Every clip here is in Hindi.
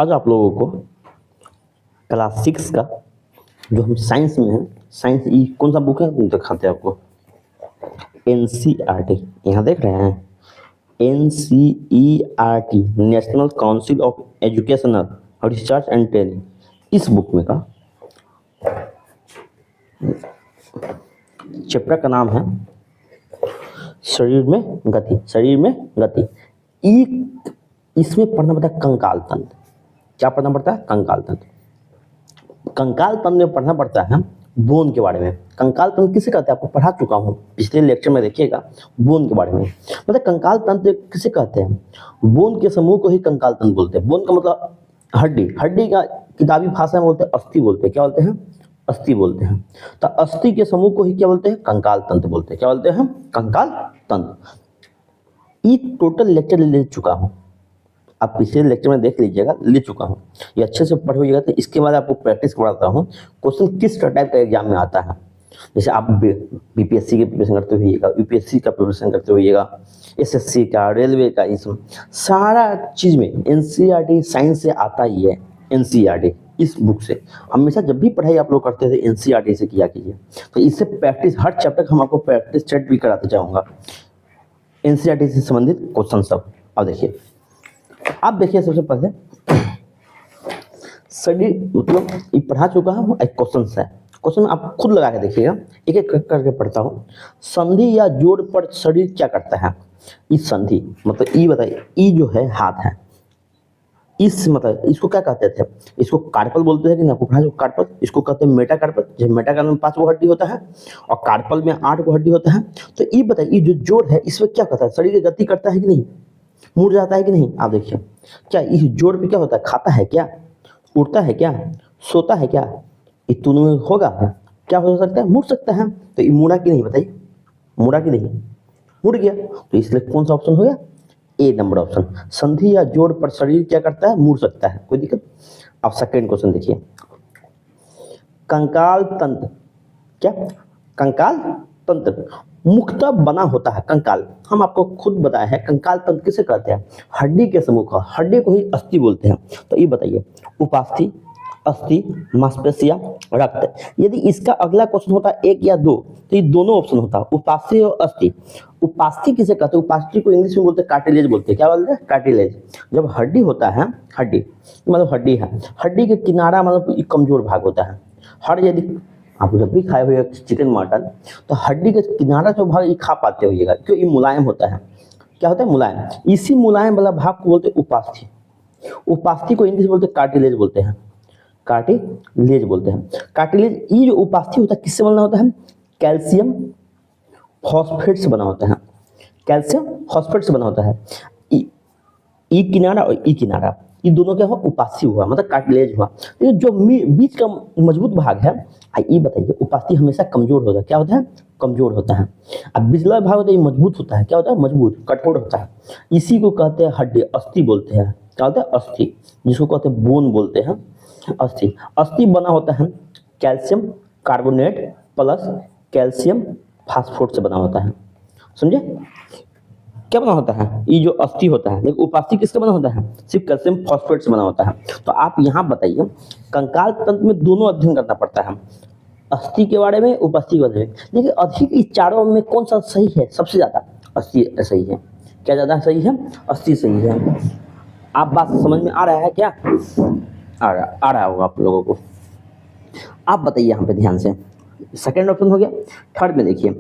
आज आप लोगों को क्लास 6 का जो हम साइंस में है, साइंस ई कौन सा बुक है दिखाते हैं आपको। NCERT यहाँ देख रहे हैं, NCERT national council of educational research and training. इस बुक में का चैप्टर का नाम है शरीर में गति। शरीर में गति इसमें पढ़ना पड़ता है कंकाल तंत्र। क्या पढ़ना पड़ता है? कंकाल तंत्र। कंकाल तंत्र में पढ़ना पड़ता है बोन के बारे में। कंकाल तंत्र किसे कहते हैं आपको पढ़ा चुका हूँ पिछले लेक्चर में, देखिएगा बोन के बारे में। मतलब कंकाल तंत्र किसे कहते हैं? बोन के समूह को ही कंकाल तंत्र बोलते हैं। बोन का मतलब हड्डी। हड्डी का किताबी भाषा में बोलते हैं अस्थि बोलते हैं। क्या बोलते हैं? अस्थि बोलते हैं। तो अस्थि के समूह को ही क्या बोलते हैं? कंकाल तंत्र बोलते हैं। क्या बोलते हैं? कंकाल तंत्र। ये टोटल लेक्चर ले चुका हूँ, आप पिछले लेक्चर में देख लीजिएगा, ले चुका हूँ। ये अच्छे से पढ़िएगा। तो इसके बाद आपको प्रैक्टिस कराता हूँ क्वेश्चन किस टाइप का एग्जाम में आता है। जैसे आप बीपीएससी के प्रिपरेशन करते होइएगा, यूपीएससी का प्रिपरेशन करते होइएगा, एसएससी का, रेलवे का, इस सारा चीज़ में एनसीईआरटी साइंस से आता ही है। एनसीईआरटी इस बुक से हमेशा जब भी पढ़ाई आप लोग करते थे एनसीईआरटी से किया कीजिए। तो इससे प्रैक्टिस हर चैप्टर हम आपको प्रैक्टिस सेट भी कराते जाऊँगा एनसीईआरटी से संबंधित क्वेश्चन सब। अब देखिए, आप देखिए सबसे पहले शरीर मतलब ये पढ़ा चुका हूँ। एक क्वेश्चन है, क्वेश्चन आप खुद लगा के देखिएगा, एक एक करके पढ़ता हूँ। संधि या जोड़ पर शरीर क्या करता है? इस संधि मतलब ई बताइए, ई जो है हाथ है, इस मतलब इसको क्या कहते थे? इसको कार्पल बोलते हैं कि नहीं? आपको पढ़ा जो कार्पल, इसको कहते हैं मेटाकार्पल। जब मेटाकार्पल में 5 हड्डी होता है और कार्पल में 8 हड्डी होता है। तो ये बताइए, ये जो जोड़ है इसमें क्या करता है? शरीर की गति करता है कि नहीं? मुड़ जाता है कि नहीं? आप देखिए, क्या इस जोड़ पे क्या होता है? खाता है क्या? उड़ता है क्या? सोता है क्या? ये दोनों में होगा क्या हो सकता है? मुड़ सकता है। तो ये मुड़ा कि नहीं बताइए? मुड़ा कि नहीं? मुड़ गया। तो इसलिए कौन सा ऑप्शन हो गया? ए नंबर ऑप्शन। संधि या जोड़ पर शरीर क्या करता है? मुड़ सकता है। कोई दिक्कत? अब सेकेंड क्वेश्चन देखिए, कंकाल तंत्र क्या? कंकाल तंत्र मुख्यतः बना होता है। कंकाल हम आपको खुद बताया है। कंकाल तंत्र किसे कहते हैं? हड्डी के समूह का। हड्डी को ही अस्थि बोलते हैं। तो ये बताइए, उपास्थि, अस्थि, मांसपेशियां, रक्त। यदि इसका अगला क्वेश्चन होता है 1 या 2, तो ये दोनों ऑप्शन होता है, उपास्थि और अस्थि। उपास्थि किसे कहते हैं? उपास्थि को इंग्लिश में बोलते हैं कार्टिलेज बोलते हैं। क्या बोलते हैं? कार्टिलेज। जब हड्डी होता है, हड्डी मतलब हड्डी है, हड्डी के किनारा मतलब कमजोर भाग होता है। हर यदि आप जब भी खाए हुए चिकन मटन, तो हड्डी के किनारा जो भाग ये खा पाते होइएगा, क्यों? ये मुलायम होता है। क्या होता है? मुलायम। इसी मुलायम वाला भाग को बोलते हैं उपास्थि। उपास्थि को इंग्लिश बोलते हैं कार्टिलेज बोलते हैं। कार्टिलेज बोलते हैं। कार्टिलेज ये जो उपास्थि होता है किससे बना होता है? कैल्शियम फॉस्फेट से बना होता है। कैल्शियम फॉस्फेट से बना होता है। ई किनारा और ई किनारा, ये दोनों क्या हुआ? उपास्थि हुआ, मतलब कार्टिलेज हुआ। लेकिन जो बीच का मजबूत भाग है, ये बताइए, उपास्थि हमेशा कमजोर होता है। क्या होता है? कमजोर होता है। अब बिचला भाग होता है ये मजबूत होता है। क्या होता है? मजबूत, कठोर होता है। इसी को कहते हैं हड्डी, अस्थि बोलते हैं। क्या होता है? अस्थि, जिसको कहते हैं बोन बोलते हैं। अस्थि, अस्थि बना होता है कैल्शियम कार्बोनेट प्लस कैल्शियम फास्फोरेट से बना होता है। समझे? क्या बना होता है? ये जो अस्थि होता है। लेकिन उपास्थि किससे बना होता है? सिर्फ कैल्शियम फॉस्फेट से बना होता है। तो आप यहाँ बताइए, कंकाल तंत्र में दोनों अध्ययन करना पड़ता है, अस्थि के बारे में, उपास्थि के बारे में। लेकिन अधिक इस चारों में कौन सा सही है? सबसे ज्यादा अस्थि सही है। क्या ज्यादा सही है? अस्थि सही है। आप बात समझ में आ रहा है क्या? आ रहा होगा आप लोगों को। आप बताइए यहाँ पे ध्यान से, सेकेंड ऑप्शन हो गया। थर्ड में देखिए,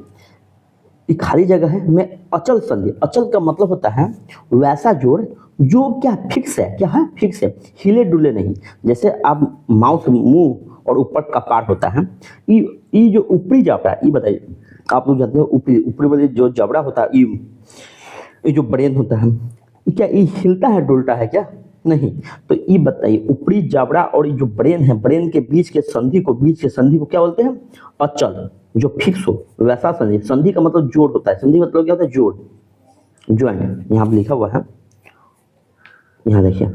ये खाली जगह है में अचल संधि। अचल का मतलब होता है वैसा जोड़ जो क्या फिक्स है। क्या है? फिक्स है, हिले डुले नहीं। जैसे आप माउस, मुंह और ऊपर कपार होता है, ये जो ऊपरी जबड़ा, ये बताइए, आप लोग जानते हो ऊपरी वाले जो जबड़ा होता है, ये जो ब्रेन होता है, ये क्या ये हिलता है डुलता है क्या? नहीं। तो ये बताइए, ऊपरी जबड़ा और ये जो ब्रेन है, ब्रेन के बीच के संधि को क्या बोलते हैं? अचल। जो फिक्स हो वैसा संधि। संधि का मतलब जोड़ होता है। संधि मतलब क्या होता है? जोड़, ज्वाइंट। यहाँ पर लिखा हुआ है, यहाँ देखिए,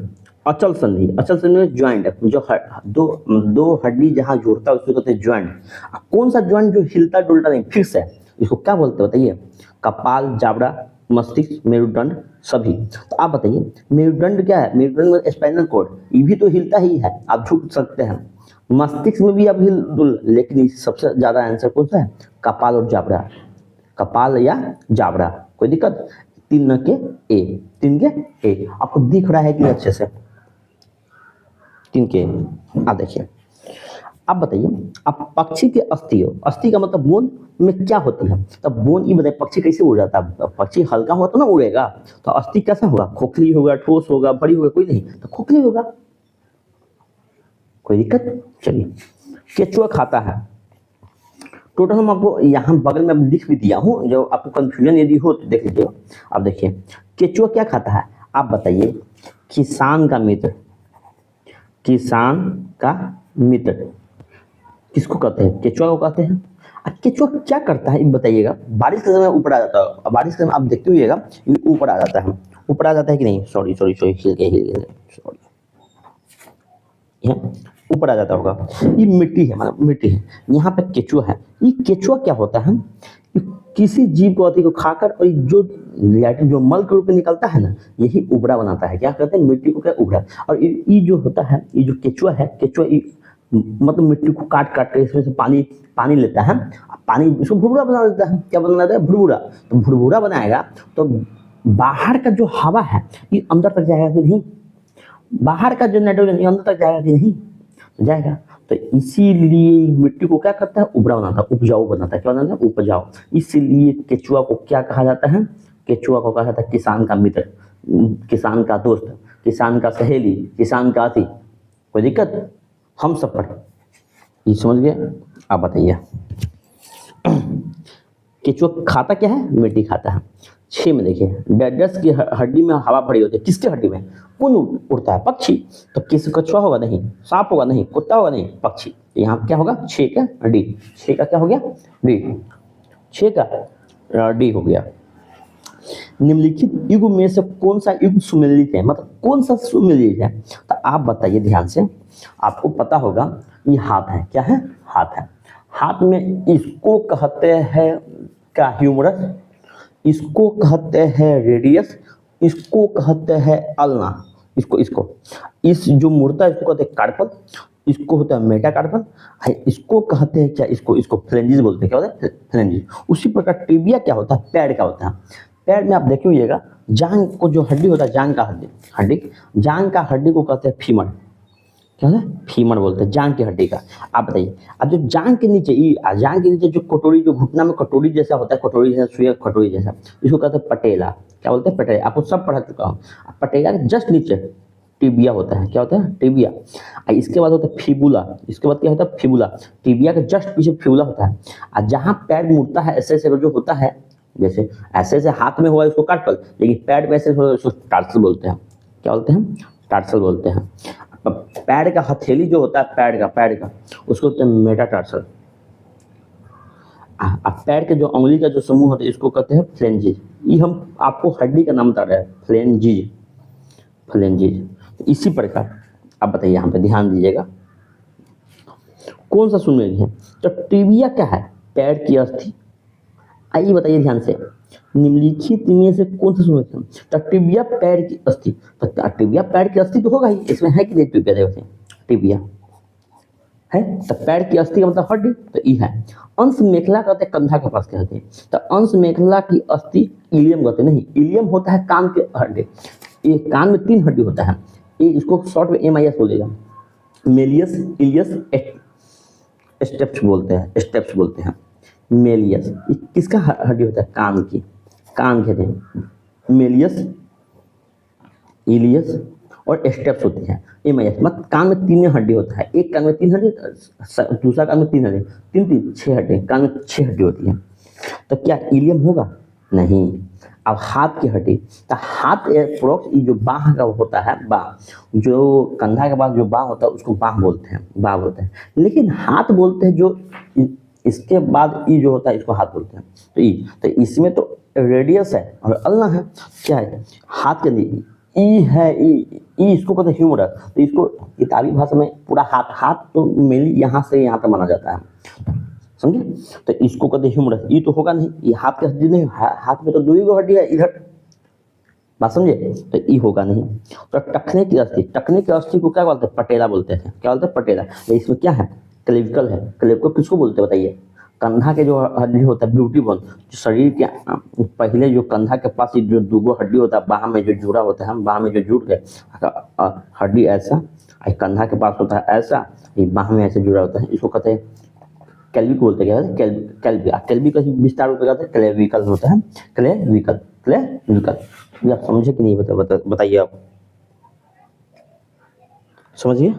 अचल संधि। अचल संधि में ज्वाइंट, जो दो हड्डी जहाँ जोड़ता है उसको कहते हैं ज्वाइंट। कौन सा ज्वाइंट जो हिलता डुलता नहीं, फिक्स है, इसको क्या बोलते हैं बताइए? कपाल, जाबड़ा, मस्तिष्क, मेरुदंड सभी। तो आप बताइए मेरुदंड क्या है? मेरुदंड में स्पाइनल कॉर्ड, ये भी तो हिलता ही है, आप झुक सकते हैं। मस्तिष्क में भी आप हिल, लेकिन इस सबसे ज्यादा आंसर कौन सा है? कपाल और जाबड़ा, कपाल या जाबड़ा। कोई दिक्कत? 3 के ए, 3 के ए। आपको दिख रहा है कि अच्छे से? 3 के ए। आप देखिए, अब बताइए आप पक्षी के अस्थि हो, अस्थि का मतलब बोन में क्या होती है? तब बोन, ये बताइए पक्षी कैसे उड़ जाता है? पक्षी हल्का हुआ तो ना उड़ेगा, तो अस्थि कैसा होगा? खोखली होगा, ठोस होगा, बड़ी होगा? कोई नहीं, तो खोखली होगा। कोई दिक्कत? चलिए, केचुआ खाता है, टोटल हम आपको यहाँ बगल में लिख भी दिया हूँ, जो आपको कंफ्यूजन यदि हो तो देख लीजिए। अब देखिए केचुआ क्या खाता है, आप बताइए। किसान का मित्र, किसान का मित्र किसको कहते हैं? केचुआ को कहते हैं। केचुआ क्या करता है बताइएगा? बारिश के समय ऊपर आ जाता है, बारिश के समय आप देखते हुइएगा ये ऊपर आ जाता है, ऊपर आ जाता है कि नहीं? सॉरी, हिल गए, सॉरी, ऊपर आ जाता होगा। ये मिट्टी है, मतलब मिट्टी है, यहाँ पे केचुआ है। ये केचुआ क्या होता है? किसी जीव को अति को खाकर, और जो लैट्रिन जो मल के रूप में निकलता है ना, यही उबरा बनाता है। क्या कहते हैं? मिट्टी को क्या? उबरा। और ये जो होता है, ये जो केचुआ है, केचुआ मतलब मिट्टी को काट काट के इसमें से पानी लेता है, पानी इसको भुरभुरा बना देता है। क्या बना देता है? भुरभुरा। तो भुरभुरा बनाएगा तो बाहर का जो हवा है ये अंदर तक जाएगा कि नहीं? बाहर का जो नाइट्रोजन ये अंदर तक जाएगा कि नहीं? जाएगा। तो इसीलिए मिट्टी को क्या करता है? उबरा बनाता है, उपजाऊ बनाता है। क्या बनाता है? उपजाऊ। इसीलिए केचुआ को क्या कहा जाता है? केचुआ को कहा जाता है किसान का मित्र, किसान का दोस्त, किसान का सहेली, किसान का साथी। कोई दिक्कत? हम सब पर ये समझ गए? आप बताइए केचुआ खाता क्या है? मिट्टी खाता है। 6 में देखिए, डेडस की हड्डी में हवा भरी होती है। किसकी हड्डी में? कौन उड़ता है? पक्षी। तो किस कछुआ होगा? नहीं। सांप होगा? नहीं। कुत्ता होगा? नहीं। पक्षी। यहाँ क्या होगा? 6 का डी। 6 का क्या हो गया? डी। 6 का डी हो गया। निम्नलिखित युग में से कौन सा युग सुमेलित है? मतलब कौन सा सुमेलित है? तो आप बताइए ध्यान से, आपको पता होगा ये हाथ है। क्या है? हाथ है। हाथ में इसको कहते हैं क्या? ह्यूमरस। इसको कहते हैं रेडियस, इसको कहते हैं अल्ना। इसको इस जो मुड़ता है इसको कहते हैं कार्पल, इसको होता है मेटाकार्पल, इसको कहते हैं क्या? इसको फ्लेंजिस बोलते हैं। क्या होता है? फ्लेंजिस। उसी प्रकार टिबिया क्या होता है? पैर का होता है। पैर में आप देखे होइएगा, जांग को जो हड्डी होता है, जांग का जांग का हड्डी को कहते हैं फीमर। क्या है? फीमर बोलते हैं जांग की हड्डी का। आप बताइए, अब जो जांग के नीचे, जांग के नीचे जो कटोरी, जो घुटना में कटोरी जैसा होता है, कटोरी जैसा, सुई कटोरी जैसा, इसको कहते हैं पटेला। क्या बोलते हैं? पटेला। आपको सब पढ़ा चुका हूँ। पटेला के जस्ट नीचे टिबिया होता है। क्या होता है? टिबिया। इसके बाद होता है फिबुला। इसके बाद क्या होता है? फिबुला। टिबिया के जस्ट पीछे फिबुला होता है। और जहाँ पैर मुड़ता है ऐसे ऐसे जो होता है, जैसे ऐसे ऐसे हाथ में हुआ इसको कार्पल, लेकिन पैर में ऐसे इसको टार्सल बोलते हैं। क्या बोलते हैं? टार्सल बोलते हैं। पैर का हथेली जो होता है, पैर का उसको कहते हैं मेटाटार्सल। पैर के जो उंगली का जो समूह होता है इसको कहते हैं फ्लेंजिज। ये हम आपको हड्डी का नाम बता रहे हैं, फ्लेंजिज। तो इसी प्रकार आप बताइए, यहाँ पे ध्यान दीजिएगा, कौन सा सुमेलित है? तो टिबिया क्या है? पैर की अस्थि। आइए बताइए ध्यान से, निम्नलिखित में से कौन सा सुमेलित है? तो टिबिया पैर की अस्थि। तो टिबिया पैर की अस्थि तो होगा ही, इसमें है कि नहीं? टिबिया है, तो पैर की अस्थि का मतलब हड्डी, तो ई है। अंश मेखला कहते हैं कंधा के पास कहते हैं, तो अंश मेखला की अस्थि इलियम कहते हैं। नहीं, इलियम होता है कान के हड्डी। ये कान में 3 हड्डी होता है, ये इसको शॉर्ट में MIS बोलेगा। मेलियस, इलियस, स्टेप्स बोलते हैं। मेलियस किसका हड्डी होता है? कान की। कान कहते हैं मेलियस, इलियस और स्टेप्स होते हैं। MIS मतलब कान में 3 हड्डी होता है। एक कान में 3 हड्डी, दूसरा कान में 3 हड्डी, 3 6 हड्डी, कान में 6 हड्डी होती है। तो क्या इलियम होगा? नहीं। अब हाथ की हड्डी, तो हाथ प्रोक्स ये जो बाह का होता है, बाह जो कंधा के बाद जो बाह होता है उसको बाह बोलते हैं। लेकिन हाथ बोलते हैं जो इसके बाद ई जो होता है इसको हाथ बोलते हैं। तो इसमें तो रेडियस है और अल्ना है। क्या है? हाथ के लिए ई है, ई इसको कहते हैं ह्यूमरस। तो इसको किताबी भाषा में पूरा हाथ तो मेनली यहाँ से यहाँ तक माना जाता है। समझे। तो इसको कहते हैं ह्यूमरस, ये तो होगा नहीं, ये हाथ की हड्डी नहीं, हाथ में तो दो ही गो हड्डी है इधर, बात समझे। तो ये होगा नहीं। तो टखने की अस्थि को क्या बोलते हैं, पटेला बोलते थे, क्या बोलते हैं, पटेला। तो इसमें क्या है, क्लेविकल है। क्लेविकल किसको बोलते हैं बताइए, कंधा के जो हड्डी होता है ब्यूटी बोन, जो शरीर के पहले जो कंधा के पास जो दूगो हड्डी होता है बाह में जो जुड़ा होता है, बाह में जो जुड़ के हड्डी ऐसा, कंधा के पास होता है ऐसा, ये बाह में ऐसे जुड़ा होता है, इसको कहते हैं कैल्विक बोलते हैं। क्या कैल्विक का विस्तार रूप कहते हैं क्लेविकल होता है, क्लेविकल। ये आप समझे कि नहीं, बताइए आप, समझिए।